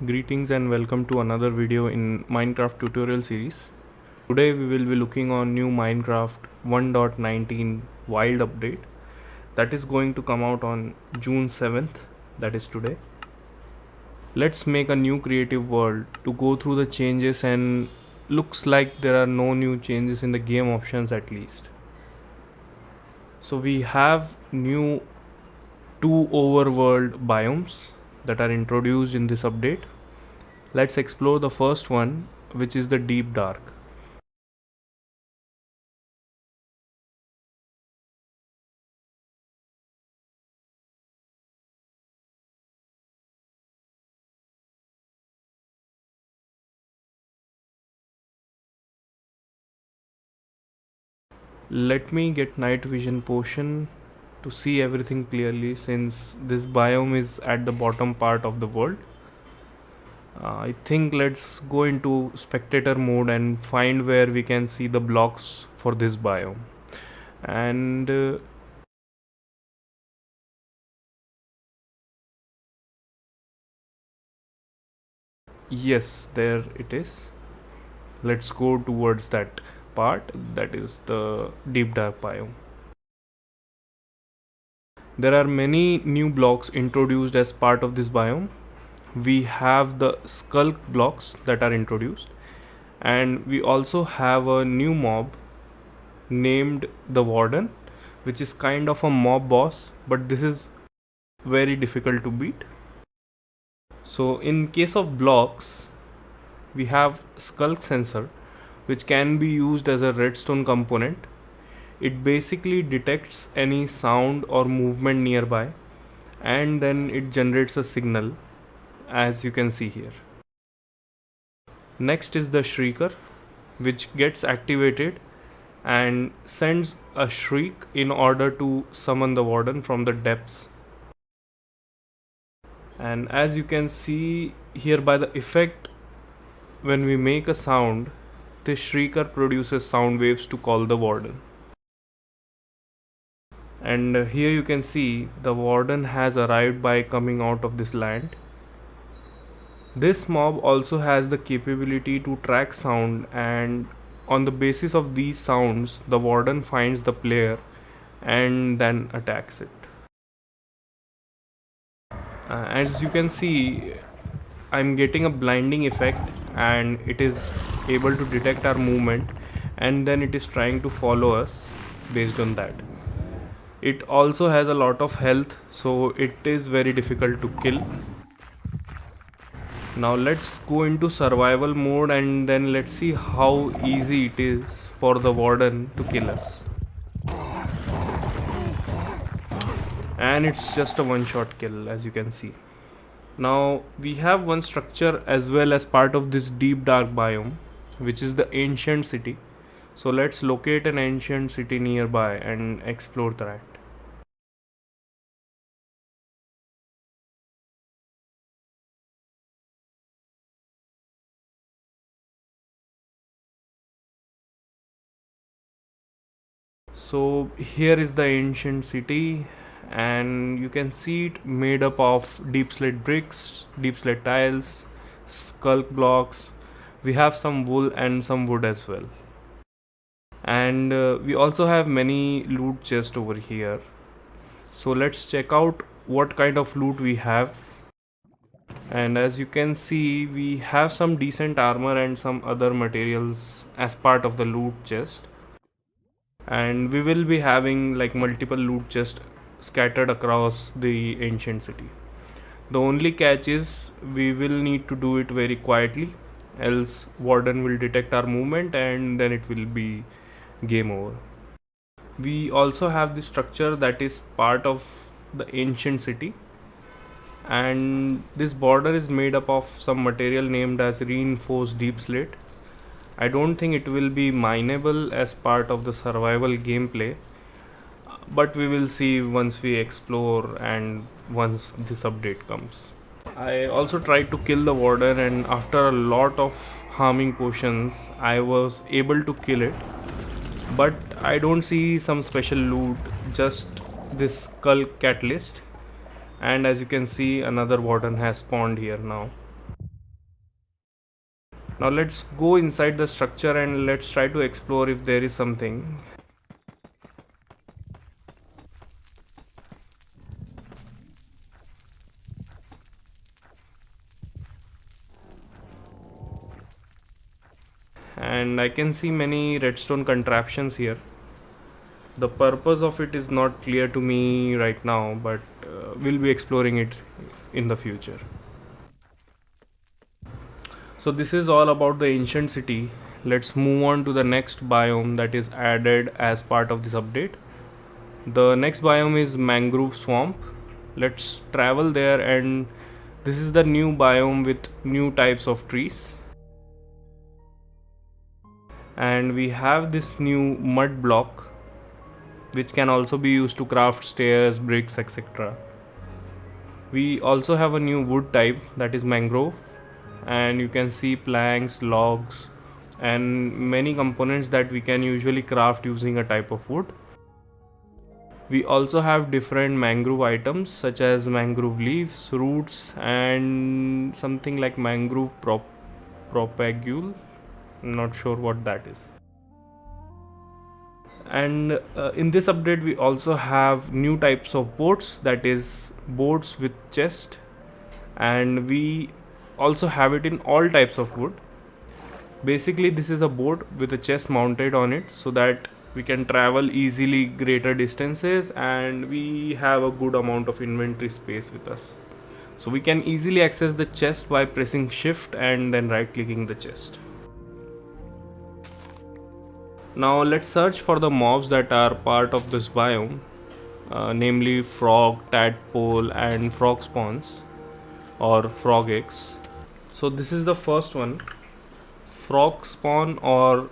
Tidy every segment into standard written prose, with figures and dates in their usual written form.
Greetings and welcome to another video in Minecraft tutorial series. Today we will be looking on new Minecraft 1.19 wild update that is going to come out on June 7th, that is today. Let's make a new creative world to go through the changes, and looks like there are no new changes in the game options at least. So we have new 2 overworld biomes that are introduced in this update. Let's explore the first one, which is the Deep Dark. Let me get night vision potion to see everything clearly, since this biome is at the bottom part of the world. I think let's go into spectator mode and find where we can see the blocks for this biome. And yes, there it is. Let's go towards that part, that is the Deep Dark biome. There are many new blocks introduced as part of this biome. We have the skulk blocks that are introduced, and we also have a new mob named the Warden, which is kind of a mob boss, but this is very difficult to beat. So in case of blocks, we have skulk sensor, which can be used as a redstone component. It basically detects any sound or movement nearby, and then it generates a signal, as you can see here. Next is the Shrieker, which gets activated and sends a shriek in order to summon the Warden from the depths. And as you can see here by the effect, when we make a sound, this Shrieker produces sound waves to call the Warden. And here you can see the Warden has arrived by coming out of this land. This mob also has the capability to track sound, and on the basis of these sounds, the Warden finds the player and then attacks it. As you can see, I'm getting a blinding effect, and it is able to detect our movement, and then it is trying to follow us based on that. It also has a lot of health, so it is very difficult to kill. Now let's go into survival mode, and then let's see how easy it is for the Warden to kill us. And it's just a one-shot kill, as you can see. Now we have one structure as well as part of this Deep Dark biome, which is the Ancient City. So let's locate an ancient city nearby and explore that. So here is the ancient city, and you can see it made up of deep slate bricks, deep slate tiles, skulk blocks. We have some wool and some wood as well. And we also have many loot chests over here. So let's check out what kind of loot we have. And as you can see, we have some decent armor and some other materials as part of the loot chest. And we will be having like multiple loot chests scattered across the ancient city. The only catch is we will need to do it very quietly, else Warden will detect our movement and then it will be game over. We also have the structure that is part of the ancient city, and this border is made up of some material named as reinforced deep slate. I don't think it will be mineable as part of the survival gameplay, but we will see once we explore and once this update comes. I also tried to kill the Warden, and after a lot of harming potions I was able to kill it, but I don't see some special loot, just this skull catalyst. And as you can see, another Warden has spawned here now. Now let's go inside the structure and let's try to explore if there is something. And I can see many redstone contraptions here. The purpose of it is not clear to me right now, but we'll be exploring it in the future. So this is all about the ancient city. Let's move on to the next biome that is added as part of this update. The next biome is mangrove swamp. Let's travel there, and this is the new biome with new types of trees. And we have this new mud block which can also be used to craft stairs, bricks, etc. We also have a new wood type that is mangrove, and you can see planks, logs, and many components that we can usually craft using a type of wood. We also have different mangrove items such as mangrove leaves, roots, and something like mangrove propagule. I'm not sure what that is. And in this update we also have new types of boats, that is boats with chest, and we also have it in all types of wood. Basically this is a boat with a chest mounted on it so that we can travel easily greater distances, and we have a good amount of inventory space with us, so we can easily access the chest by pressing shift and then right clicking the chest. Now let's search for the mobs that are part of this biome, namely frog, tadpole, and frog spawns or frog eggs. So this is the first one, frog spawn, or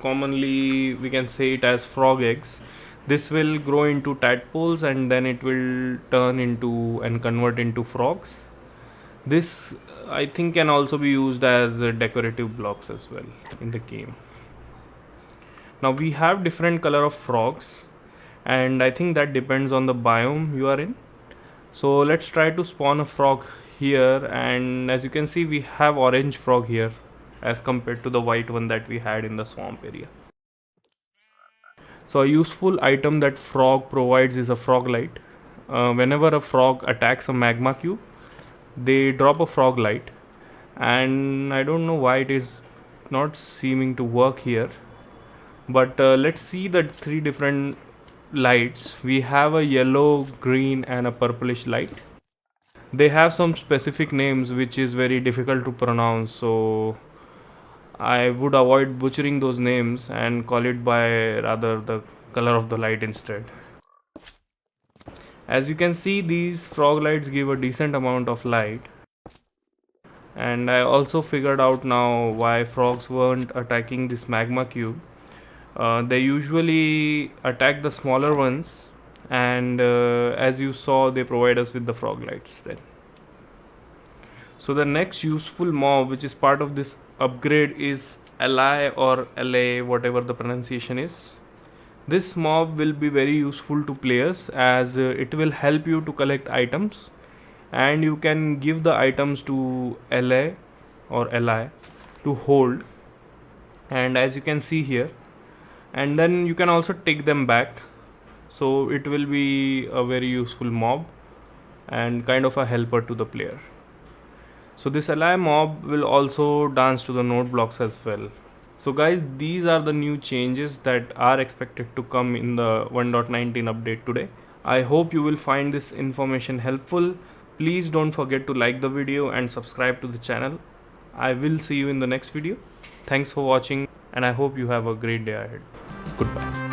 commonly we can say it as frog eggs. This will grow into tadpoles and then it will turn into and convert into frogs. This I think can also be used as decorative blocks as well in the game. Now we have different color of frogs, and I think that depends on the biome you are in. So let's try to spawn a frog here, and as you can see we have orange frog here as compared to the white one that we had in the swamp area. So a useful item that frog provides is a frog light. Whenever a frog attacks a magma cube, they drop a frog light, and I don't know why it is not seeming to work here, but let's see the three different lights. We have a yellow, green, and a purplish light. They have some specific names which is very difficult to pronounce, so I would avoid butchering those names and call it by rather the color of the light instead. As you can see, these frog lights give a decent amount of light, and I also figured out now why frogs weren't attacking this magma cube. They usually attack the smaller ones, and as you saw they provide us with the frog lights then. So the next useful mob which is part of this upgrade is Ally or LA, whatever the pronunciation is. This mob will be very useful to players as it will help you to collect items, and you can give the items to LA or Ally to hold, and as you can see here, and then you can also take them back, so it will be a very useful mob and kind of a helper to the player. So this ally mob will also dance to the node blocks as well. So guys, these are the new changes that are expected to come in the 1.19 update today. I hope you will find this information helpful. Please don't forget to like the video and subscribe to the channel. I will see you in the next video. Thanks for watching, and I hope you have a great day ahead. Goodbye.